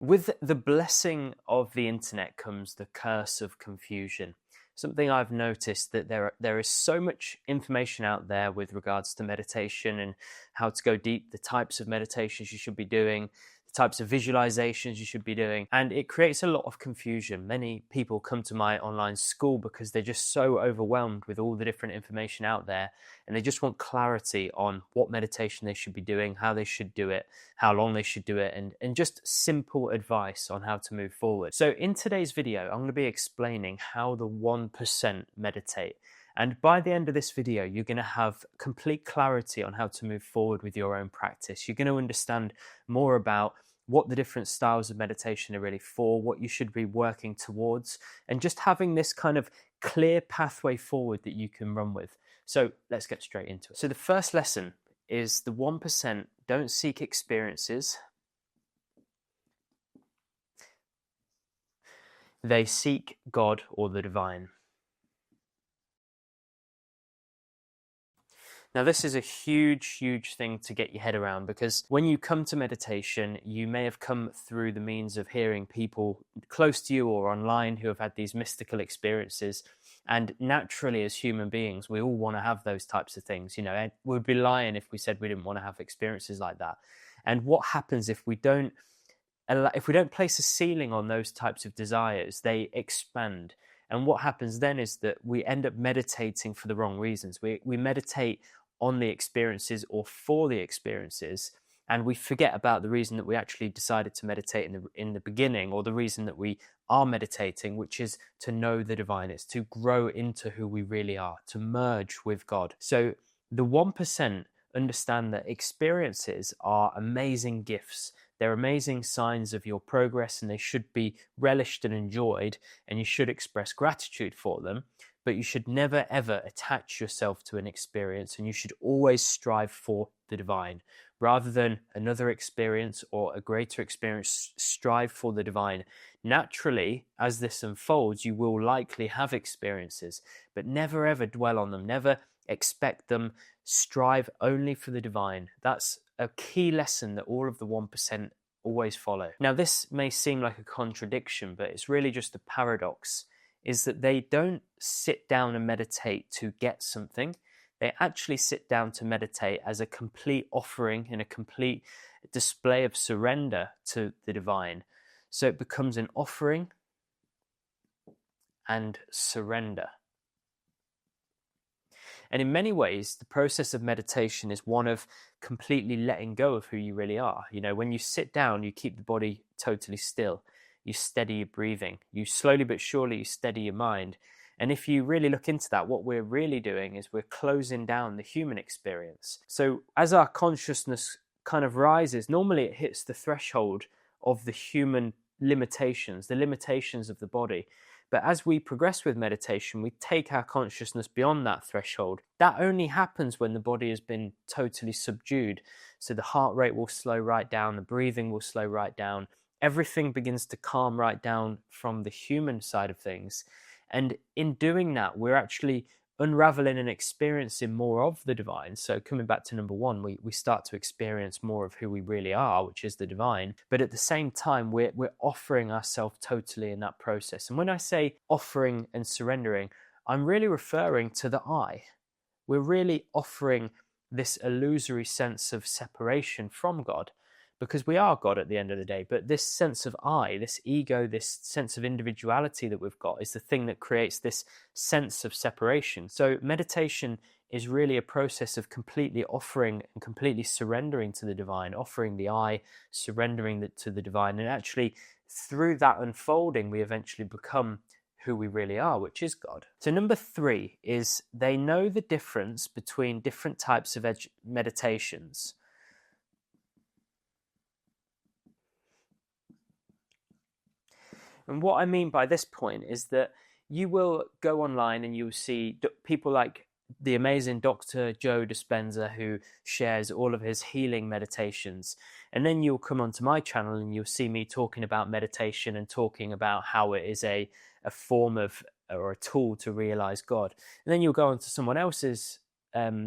With the blessing of the internet comes the curse of confusion. Something I've noticed that there is so much information out there with regards to meditation and how to go deep, the types of meditations you should be doing, the types of visualizations you should be doing, and it creates a lot of confusion. Many people come to my online school because they're just so overwhelmed with all the different information out there, and they just want clarity on what meditation they should be doing, how they should do it, how long they should do it, and just simple advice on how to move forward. So in today's video, I'm going to be explaining how the 1% meditate. And by the end of this video, you're going to have complete clarity on how to move forward with your own practice. You're going to understand more about what the different styles of meditation are really for, what you should be working towards, and just having this kind of clear pathway forward that you can run with. So let's get straight into it. So the first lesson is the 1% don't seek experiences. They seek God or the divine. Now, this is a huge, huge thing to get your head around, because when you come to meditation, you may have come through the means of hearing people close to you or online who have had these mystical experiences. And naturally, as human beings, we all want to have those types of things. You know, we'd be lying if we said we didn't want to have experiences like that. And what happens if we don't place a ceiling on those types of desires? They expand. And what happens then is that we end up meditating for the wrong reasons. We meditate on the experiences or for the experiences, and we forget about the reason that we actually decided to meditate in the beginning, or the reason that we are meditating, which is to know the divine. It's to grow into who we really are, to merge with God. So the 1% understand that experiences are amazing gifts. They're amazing signs of your progress, and they should be relished and enjoyed, and you should express gratitude for them. But you should never, ever attach yourself to an experience, and you should always strive for the divine. Rather than another experience or a greater experience, strive for the divine. Naturally, as this unfolds, you will likely have experiences, but never, ever dwell on them. Never expect them. Strive only for the divine. That's a key lesson that all of the 1% always follow. Now, this may seem like a contradiction, but it's really just a paradox, is that they don't sit down and meditate to get something. They actually sit down to meditate as a complete offering and a complete display of surrender to the divine. So it becomes an offering and surrender. And in many ways, the process of meditation is one of completely letting go of who you really are. You know, when you sit down, you keep the body totally still. You steady your breathing. You slowly but surely you steady your mind. And if you really look into that, what we're really doing is we're closing down the human experience. So as our consciousness kind of rises, normally it hits the threshold of the human limitations, the limitations of the body. But as we progress with meditation, we take our consciousness beyond that threshold. That only happens when the body has been totally subdued. So the heart rate will slow right down, the breathing will slow right down. Everything begins to calm right down from the human side of things. And in doing that, we're actually unraveling and experiencing more of the divine. So coming back to number 1, we start to experience more of who we really are, which is the divine. But at the same time, we're offering ourselves totally in that process. And when I say offering and surrendering, I'm really referring to the I. We're really offering this illusory sense of separation from God, because we are God at the end of the day. But this sense of I, this ego, this sense of individuality that we've got is the thing that creates this sense of separation. So meditation is really a process of completely offering and completely surrendering to the divine, offering the I, surrendering to the divine. And actually, through that unfolding, we eventually become who we really are, which is God. So number 3 is they know the difference between different types of meditations. And what I mean by this point is that you will go online and you'll see people like the amazing Dr. Joe Dispenza, who shares all of his healing meditations. And then you'll come onto my channel and you'll see me talking about meditation and talking about how it is a form of, or a tool to realize God. And then you'll go onto someone else's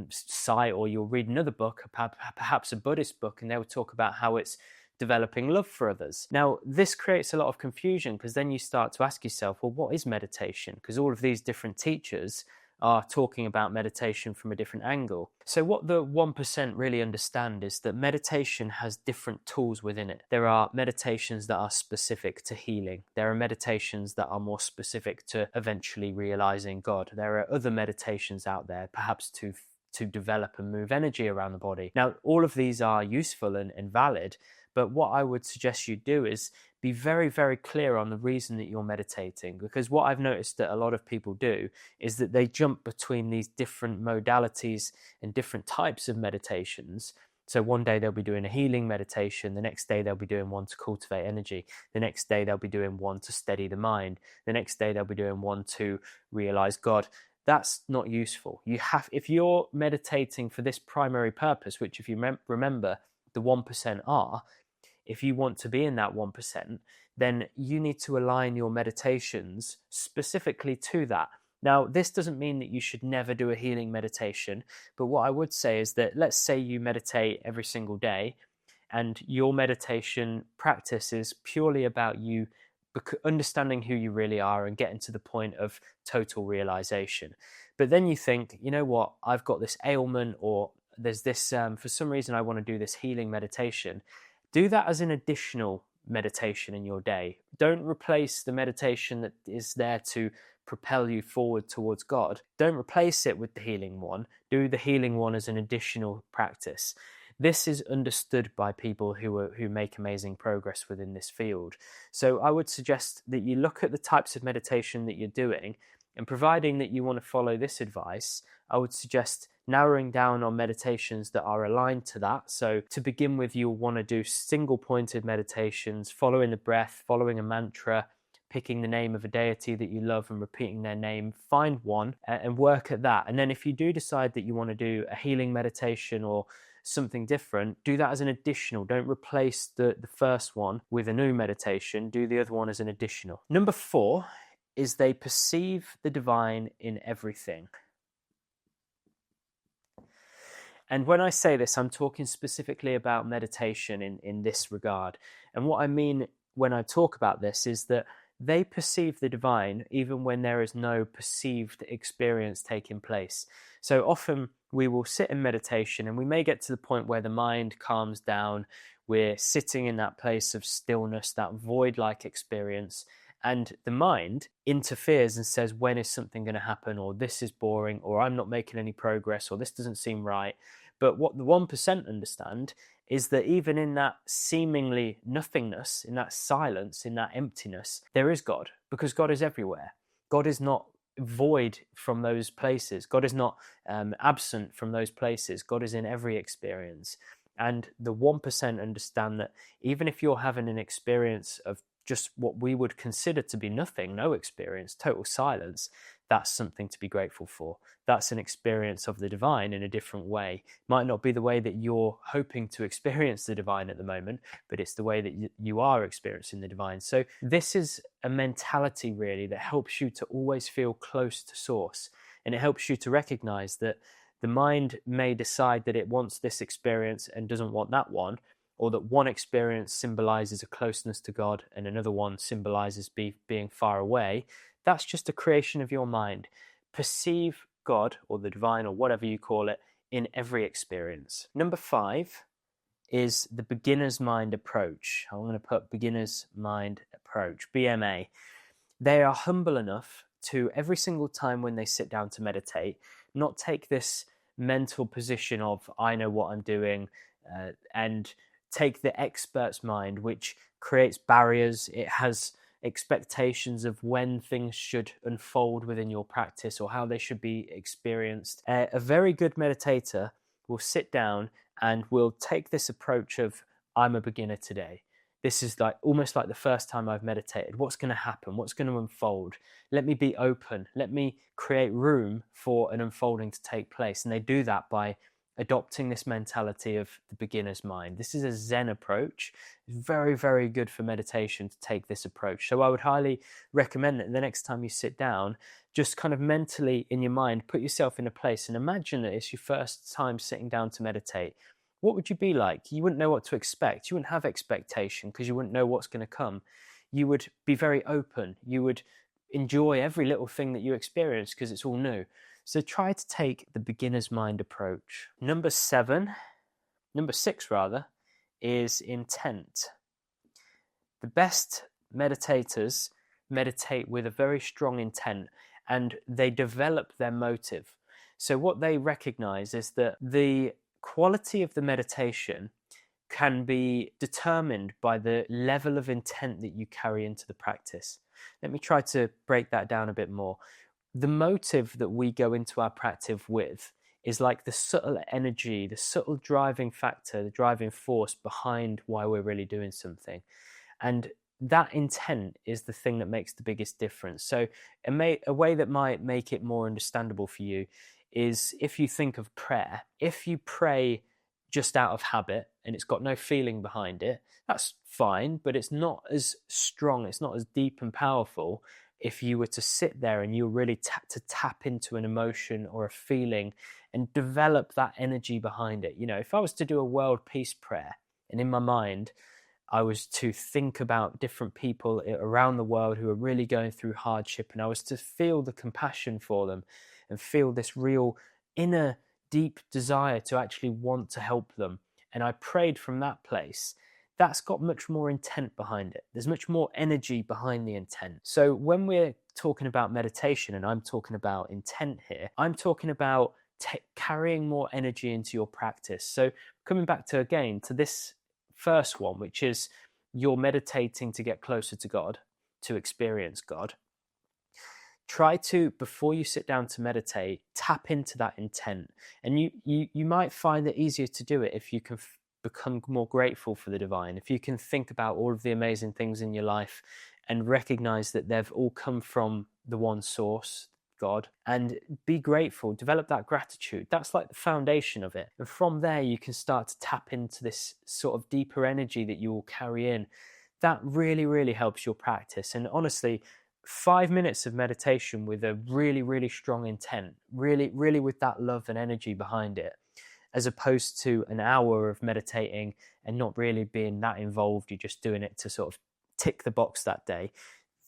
site, or you'll read another book, perhaps a Buddhist book, and they'll talk about how it's developing love for others. Now, this creates a lot of confusion because then you start to ask yourself, well, what is meditation? Because all of these different teachers are talking about meditation from a different angle. So what the 1% really understand is that meditation has different tools within it. There are meditations that are specific to healing. There are meditations that are more specific to eventually realizing God. There are other meditations out there, perhaps to develop and move energy around the body. Now, all of these are useful and valid, but what I would suggest you do is be very, very clear on the reason that you're meditating, because what I've noticed that a lot of people do is that they jump between these different modalities and different types of meditations. So one day they'll be doing a healing meditation, the next day they'll be doing one to cultivate energy, the next day they'll be doing one to steady the mind, the next day they'll be doing one to realize God. That's not useful. If you're meditating for this primary purpose, which if you remember the 1% are, if you want to be in that 1%, then you need to align your meditations specifically to that. Now, this doesn't mean that you should never do a healing meditation, but what I would say is that let's say you meditate every single day and your meditation practice is purely about you understanding who you really are and getting to the point of total realization. But then you think, you know what, I've got this ailment, or there's this, for some reason I want to do this healing meditation. Do that as an additional meditation in your day. Don't replace the meditation that is there to propel you forward towards God. Don't replace it with the healing one. Do the healing one as an additional practice. This is understood by people who make amazing progress within this field. So I would suggest that you look at the types of meditation that you're doing, and providing that you want to follow this advice, I would suggest narrowing down on meditations that are aligned to that. So to begin with, you'll want to do single pointed meditations, following the breath, following a mantra, picking the name of a deity that you love and repeating their name. Find one and work at that. And then if you do decide that you want to do a healing meditation or something different, do that as an additional. Don't replace the first one with a new meditation. Do the other one as an additional. Number 4 is they perceive the divine in everything. And when I say this, I'm talking specifically about meditation in this regard. And what I mean when I talk about this is that they perceive the divine even when there is no perceived experience taking place. So often we will sit in meditation and we may get to the point where the mind calms down. We're sitting in that place of stillness, that void-like experience. And the mind interferes and says, when is something going to happen? Or this is boring, or I'm not making any progress, or this doesn't seem right. But what the 1% understand is that even in that seemingly nothingness, in that silence, in that emptiness, there is God, because God is everywhere. God is not void from those places. God is not absent from those places. God is in every experience. And the 1% understand that even if you're having an experience of just what we would consider to be nothing, no experience, total silence, that's something to be grateful for. That's an experience of the divine in a different way. Might not be the way that you're hoping to experience the divine at the moment, but it's the way that you are experiencing the divine. So this is a mentality really that helps you to always feel close to source. And it helps you to recognize that the mind may decide that it wants this experience and doesn't want that one, or that one experience symbolizes a closeness to God and another one symbolizes being far away. That's just a creation of your mind. Perceive God or the divine or whatever you call it in every experience. Number 5 is the beginner's mind approach. I'm going to put beginner's mind approach, BMA. They are humble enough to, every single time when they sit down to meditate, not take this mental position of I know what I'm doing and take the expert's mind, which creates barriers. It has expectations of when things should unfold within your practice or how they should be experienced. A very good meditator will sit down and will take this approach of I'm a beginner today. This is like almost like the first time I've meditated. What's going to happen? What's going to unfold? Let me be open. Let me create room for an unfolding to take place. And they do that by adopting this mentality of the beginner's mind. This is a Zen approach. It's very, very good for meditation to take this approach. So I would highly recommend that the next time you sit down, just kind of mentally in your mind, put yourself in a place and imagine that it's your first time sitting down to meditate. what would you be like? You wouldn't know what to expect. You wouldn't have expectation because you wouldn't know what's going to come. You would be very open. You would enjoy every little thing that you experience because it's all new. So try to take the beginner's mind approach. Number six rather, is intent. The best meditators meditate with a very strong intent, and they develop their motive. So what they recognize is that the quality of the meditation can be determined by the level of intent that you carry into the practice. Let me try to break that down a bit more. The motive that we go into our practice with is like the subtle energy, the subtle driving factor, the driving force behind why we're really doing something. And that intent is the thing that makes the biggest difference. So a way that might make it more understandable for you is if you think of prayer. If you pray just out of habit and it's got no feeling behind it, that's fine, but it's not as strong, it's not as deep and powerful if you were to sit there and you really tap into an emotion or a feeling and develop that energy behind it. You know, if I was to do a world peace prayer and in my mind I was to think about different people around the world who are really going through hardship, and I was to feel the compassion for them and feel this real inner deep desire to actually want to help them, and I prayed from that place, that's got much more intent behind it. There's much more energy behind the intent. So when we're talking about meditation and I'm talking about intent here, I'm talking about carrying more energy into your practice. So coming back to, again, to this first one, which is you're meditating to get closer to God, to experience God. Try to, before you sit down to meditate, tap into that intent. And you might find it easier to do it if you can become more grateful for the divine, if you can think about all of the amazing things in your life and recognize that they've all come from the one source, God, and be grateful, develop that gratitude. That's like the foundation of it. And from there, you can start to tap into this sort of deeper energy that you will carry in. That really, really helps your practice. And honestly, 5 minutes of meditation with a really, really strong intent, really, really with that love and energy behind it, as opposed to an hour of meditating and not really being that involved, you're just doing it to sort of tick the box that day.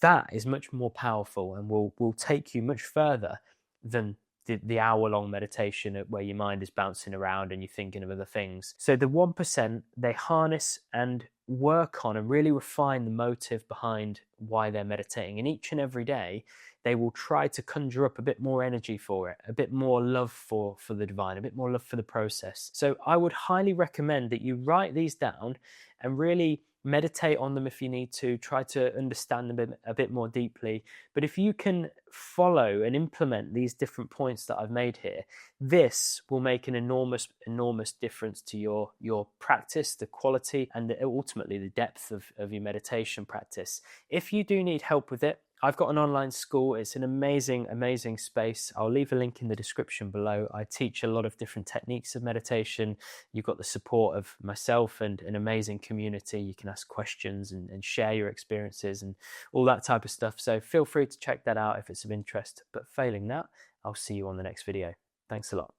That is much more powerful and will take you much further than the hour-long meditation where your mind is bouncing around and you're thinking of other things. So the 1%, they harness and work on and really refine the motive behind why they're meditating. And each and every day, they will try to conjure up a bit more energy for it, a bit more love for the divine, a bit more love for the process. So I would highly recommend that you write these down and really meditate on them if you need to, try to understand them a bit more deeply. But if you can follow and implement these different points that I've made here, this will make an enormous, enormous difference to your practice, the quality, and ultimately the depth of your meditation practice. If you do need help with it, I've got an online school. It's an amazing, amazing space. I'll leave a link in the description below. I teach a lot of different techniques of meditation. You've got the support of myself and an amazing community. You can ask questions and share your experiences and all that type of stuff. So feel free to check that out if it's of interest. But failing that, I'll see you on the next video. Thanks a lot.